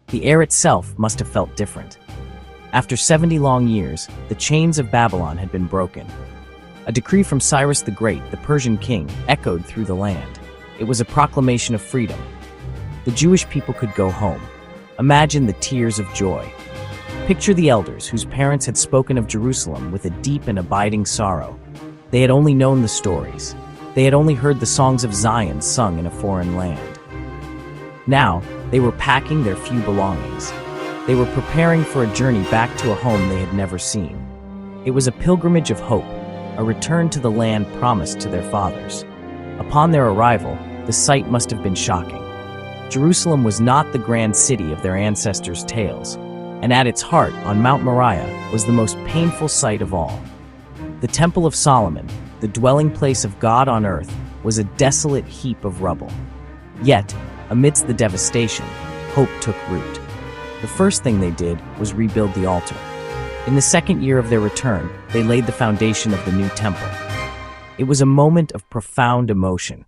The air itself must have felt different. After 70 long years, the chains of Babylon had been broken. A decree from Cyrus the Great, the Persian king, echoed through the land. It was a proclamation of freedom. The Jewish people could go home. Imagine the tears of joy. Picture the elders whose parents had spoken of Jerusalem with a deep and abiding sorrow. They had only known the stories. They had only heard the songs of Zion sung in a foreign land. Now, they were packing their few belongings. They were preparing for a journey back to a home they had never seen. It was a pilgrimage of hope, a return to the land promised to their fathers. Upon their arrival, the sight must have been shocking. Jerusalem was not the grand city of their ancestors' tales, and at its heart, on Mount Moriah, was the most painful sight of all. The Temple of Solomon, the dwelling place of God on earth, was a desolate heap of rubble. Yet, amidst the devastation, hope took root. The first thing they did was rebuild the altar. In the second year of their return, they laid the foundation of the new temple. It was a moment of profound emotion.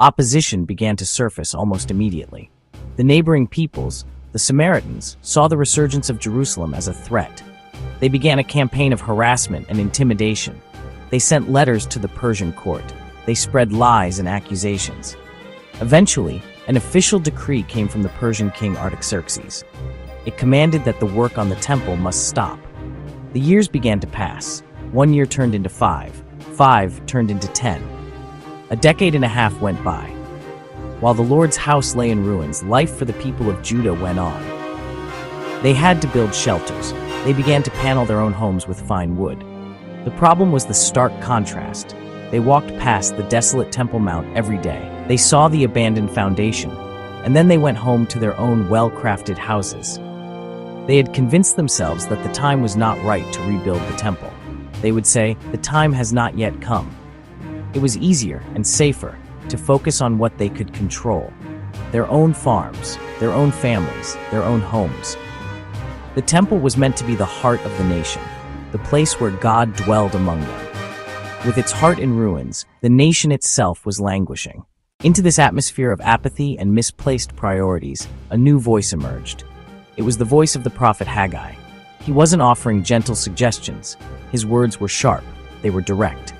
Opposition began to surface almost immediately. The neighboring peoples, the Samaritans, saw the resurgence of Jerusalem as a threat. They began a campaign of harassment and intimidation. They sent letters to the Persian court. They spread lies and accusations. Eventually, an official decree came from the Persian king Artaxerxes. It commanded that the work on the temple must stop. The years began to pass. 1 year turned into 5. 5 turned into 10. A decade and a half went by. While the Lord's house lay in ruins, life for the people of Judah went on. They had to build shelters. They began to panel their own homes with fine wood. The problem was the stark contrast. They walked past the desolate Temple Mount every day. They saw the abandoned foundation, and then they went home to their own well-crafted houses. They had convinced themselves that the time was not right to rebuild the temple. They would say, "The time has not yet come." It was easier and safer to focus on what they could control: their own farms, their own families, their own homes. The temple was meant to be the heart of the nation, the place where God dwelled among them. With its heart in ruins, the nation itself was languishing. Into this atmosphere of apathy and misplaced priorities, a new voice emerged. It was the voice of the prophet Haggai. He wasn't offering gentle suggestions. His words were sharp. They were direct.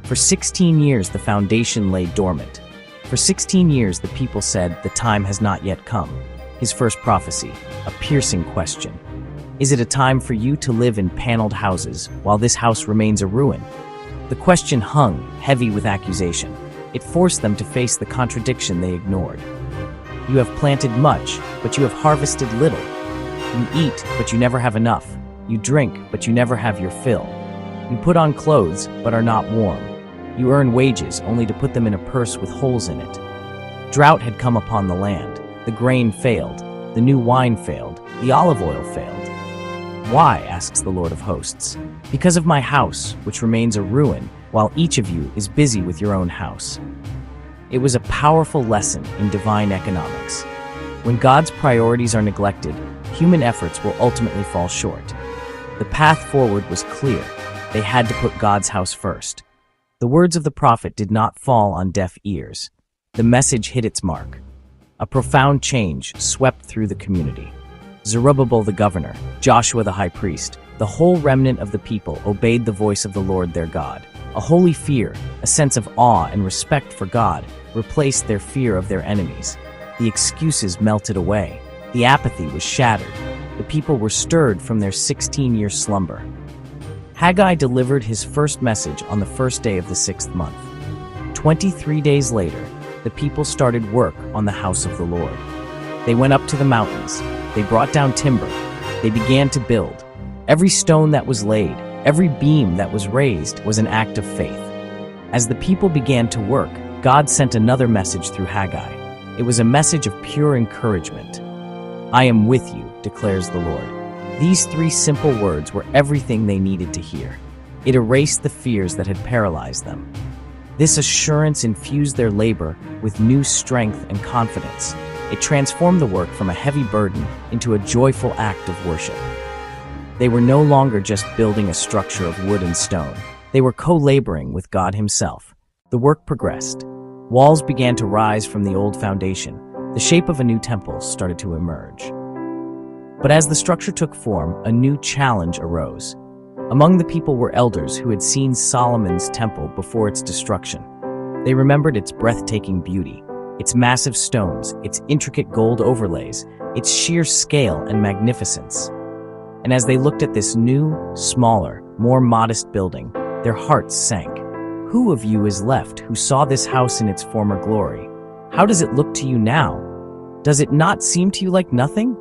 For 16 years, the foundation lay dormant. For 16 years, the people said, "The time has not yet come." His first prophecy, a piercing question. Is it a time for you to live in paneled houses while this house remains a ruin? The question hung, heavy with accusation. It forced them to face the contradiction they ignored. You have planted much, but you have harvested little. You eat, but you never have enough. You drink, but you never have your fill. You put on clothes, but are not warm. You earn wages, only to put them in a purse with holes in it. Drought had come upon the land. The grain failed. The new wine failed. The olive oil failed. Why, asks the Lord of hosts? Because of my house, which remains a ruin, while each of you is busy with your own house. It was a powerful lesson in divine economics. When God's priorities are neglected, human efforts will ultimately fall short. The path forward was clear. They had to put God's house first. The words of the prophet did not fall on deaf ears. The message hit its mark. A profound change swept through the community. Zerubbabel the governor, Joshua the high priest, the whole remnant of the people obeyed the voice of the Lord their God. A holy fear, a sense of awe and respect for God, replaced their fear of their enemies. The excuses melted away. The apathy was shattered. The people were stirred from their 16-year slumber. Haggai delivered his first message on the first day of the 6th month. 23 days later, the people started work on the house of the Lord. They went up to the mountains. They brought down timber. They began to build. Every stone that was laid, every beam that was raised was an act of faith. As the people began to work, God sent another message through Haggai. It was a message of pure encouragement. "I am with you," declares the Lord. These 3 simple words were everything they needed to hear. It erased the fears that had paralyzed them. This assurance infused their labor with new strength and confidence. It transformed the work from a heavy burden into a joyful act of worship. They were no longer just building a structure of wood and stone. They were co-laboring with God Himself. The work progressed. Walls began to rise from the old foundation. The shape of a new temple started to emerge. But as the structure took form, a new challenge arose. Among the people were elders who had seen Solomon's temple before its destruction. They remembered its breathtaking beauty, its massive stones, its intricate gold overlays, its sheer scale and magnificence. And as they looked at this new, smaller, more modest building, their hearts sank. Who of you is left who saw this house in its former glory? How does it look to you now? Does it not seem to you like nothing?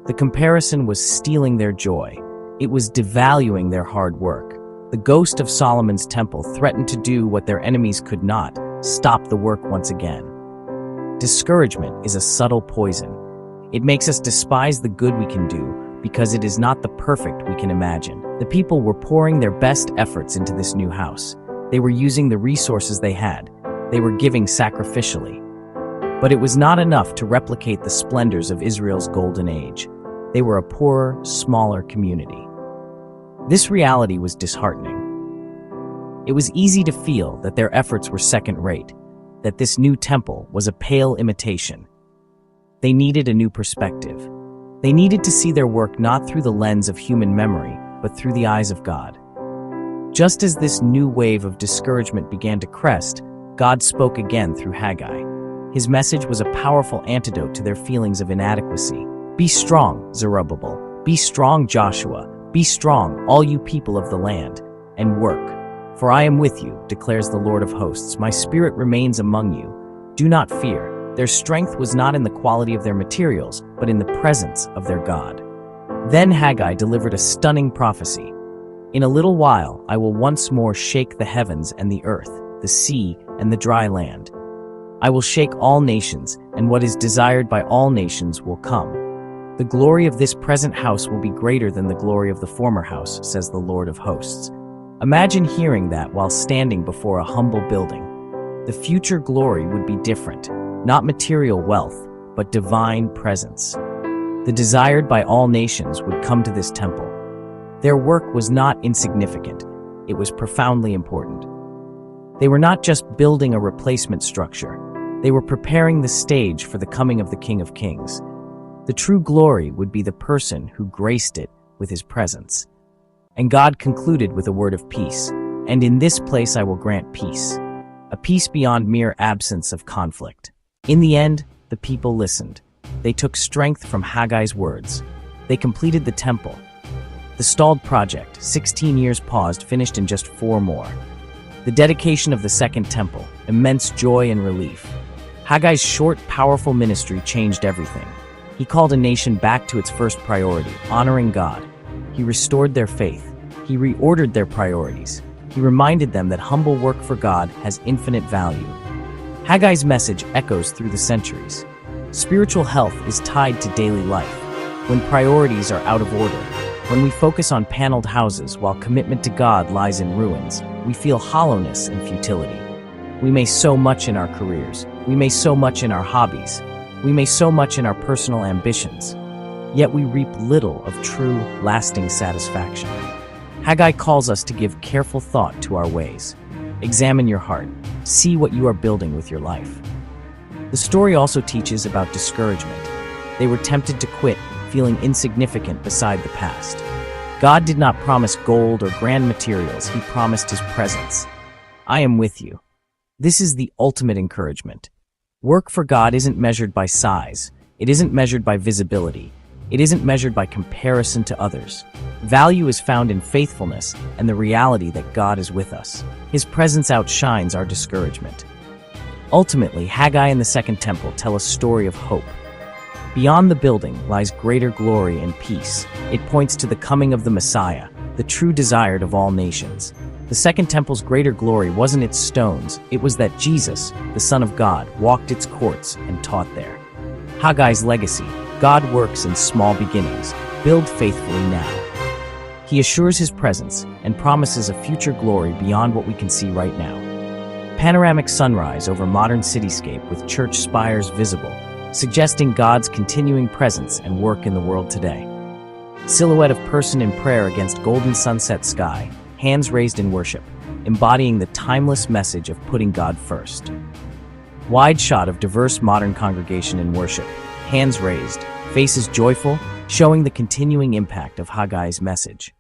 The comparison was stealing their joy. It was devaluing their hard work. The ghost of Solomon's temple threatened to do what their enemies could not: stop the work once again. Discouragement is a subtle poison. It makes us despise the good we can do because it is not the perfect we can imagine. The people were pouring their best efforts into this new house. They were using the resources they had. They were giving sacrificially. But it was not enough to replicate the splendors of Israel's golden age. They were a poorer, smaller community. This reality was disheartening. It was easy to feel that their efforts were second-rate, that this new temple was a pale imitation. They needed a new perspective. They needed to see their work not through the lens of human memory, but through the eyes of God. Just as this new wave of discouragement began to crest, God spoke again through Haggai. His message was a powerful antidote to their feelings of inadequacy. Be strong, Zerubbabel. Be strong, Joshua. Be strong, all you people of the land, and work. For I am with you, declares the Lord of hosts. My spirit remains among you. Do not fear. Their strength was not in the quality of their materials, but in the presence of their God. Then Haggai delivered a stunning prophecy. In a little while, I will once more shake the heavens and the earth, the sea and the dry land. I will shake all nations, and what is desired by all nations will come. The glory of this present house will be greater than the glory of the former house, says the Lord of hosts. Imagine hearing that while standing before a humble building. The future glory would be different, not material wealth, but divine presence. The desired by all nations would come to this temple. Their work was not insignificant, it was profoundly important. They were not just building a replacement structure, they were preparing the stage for the coming of the King of Kings. The true glory would be the person who graced it with his presence. And God concluded with a word of peace. And in this place I will grant peace, a peace beyond mere absence of conflict. In the end, the people listened. They took strength from Haggai's words. They completed the temple. The stalled project, 16 years paused, finished in just 4 more. The dedication of the second temple, immense joy and relief. Haggai's short, powerful ministry changed everything. He called a nation back to its first priority, honoring God. He restored their faith. He reordered their priorities. He reminded them that humble work for God has infinite value. Haggai's message echoes through the centuries. Spiritual health is tied to daily life. When priorities are out of order, when we focus on paneled houses while commitment to God lies in ruins, we feel hollowness and futility. We may sow much in our careers. We may sow much in our hobbies. We may sow much in our personal ambitions, yet we reap little of true, lasting satisfaction. Haggai calls us to give careful thought to our ways. Examine your heart. See what you are building with your life. The story also teaches about discouragement. They were tempted to quit, feeling insignificant beside the past. God did not promise gold or grand materials. He promised his presence. I am with you. This is the ultimate encouragement. Work for God isn't measured by size. It isn't measured by visibility. It isn't measured by comparison to others. Value is found in faithfulness and the reality that God is with us. His presence outshines our discouragement. Ultimately, Haggai and the Second Temple tell a story of hope. Beyond the building lies greater glory and peace. It points to the coming of the Messiah, the true desired of all nations. The Second Temple's greater glory wasn't its stones, it was that Jesus, the Son of God, walked its courts and taught there. Haggai's legacy: God works in small beginnings, build faithfully now. He assures his presence and promises a future glory beyond what we can see right now. Panoramic sunrise over modern cityscape with church spires visible, suggesting God's continuing presence and work in the world today. Silhouette of person in prayer against golden sunset sky, hands raised in worship, embodying the timeless message of putting God first. Wide shot of diverse modern congregation in worship, hands raised, faces joyful, showing the continuing impact of Haggai's message.